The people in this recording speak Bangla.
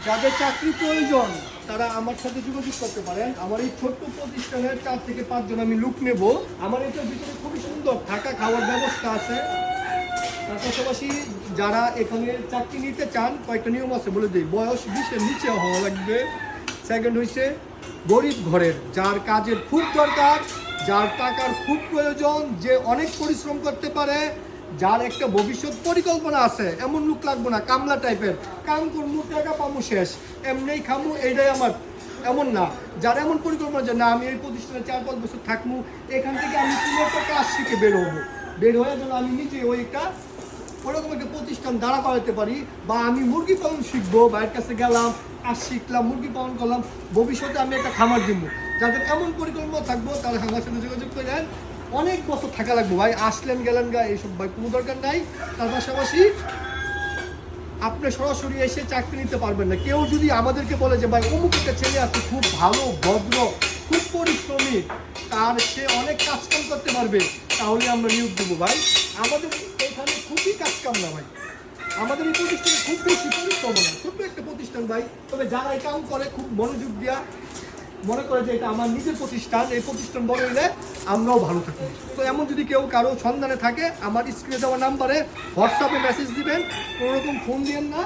যাদের চাকরি প্রয়োজন তারা আমার সাথে যোগাযোগ করতে পারেন। আমার এই ছোট্ট প্রতিষ্ঠানের 4 থেকে 5 জন আমি লোক নেব। আমার এটার ভিতরে খুবই সুন্দর থাকা খাওয়ার ব্যবস্থা আছে। তার পাশাপাশি যারা এখানে চাকরি নিতে চান কয়েকটা নিয়ম আছে বলে দিই। বয়স 20-এর নিচে হওয়া লাগবে। সেকেন্ড হচ্ছে গরিব ঘরের, যার কাজের খুব দরকার, যার টাকার খুব প্রয়োজন, যে অনেক পরিশ্রম করতে পারে, যার একটা ভবিষ্যৎ পরিকল্পনা আছে, এমন লোক লাগবে না কামলা টাইপের, কাম করবো টাকা পাবো শেষ, এমনি খামু এইটাই আমার, এমন না। যার এমন পরিকল্পনা যে না আমি এই প্রতিষ্ঠানে 4-5 বছর থাকবো, এখান থেকে আমি কোনো একটা কাজ শিখে বের হবো, বের হয়ে যেন আমি নিজে ওই একটা ওরকম একটা প্রতিষ্ঠান দাঁড়া করাতে পারি, বা আমি মুরগি পালন শিখবো, ভাইয়ের কাছে গেলাম আর শিখলাম, মুরগি পালন করলাম, ভবিষ্যতে আমি একটা খামার দিব। যাদের এমন পরিকল্পনা থাকবো তারা আমার সাথে যোগাযোগ করে দেন। অনেক বছর থাকা লাগবে ভাই, আসলেন গেলেন গা এইসব ভাই কোনো দরকার নাই। তার পাশাপাশি আপনি সরাসরি এসে চাকরি নিতে পারবেন না। কেউ যদি আমাদেরকে বলে যে ভাই অমুক একটা ছেলে আছে খুব ভালো ভদ্র খুব পরিশ্রমী, তার সে অনেক কাজকাম করতে পারবে, তাহলে আমরা নিয়োগ দেবো ভাই। আমাদের এখানে খুবই কাজকাম না ভাই, আমাদের এই প্রতিষ্ঠানে খুব বেশি পরিশ্রম না, ছোট্ট একটা প্রতিষ্ঠান ভাই। তবে যারা এই কাম করে খুব মনোযোগ দিয়া মনে করে যে এটা আমার নিজের প্রতিষ্ঠান, এই প্রতিষ্ঠান বড় হইলে আমরাও ভালো থাকি। তো এমন যদি কেউ কারো সন্ধানে থাকে আমার স্ক্রিনে দেওয়া নাম্বারে হোয়াটসঅ্যাপে মেসেজ দিবেন, কোনো রকম ফোন দিবেন না।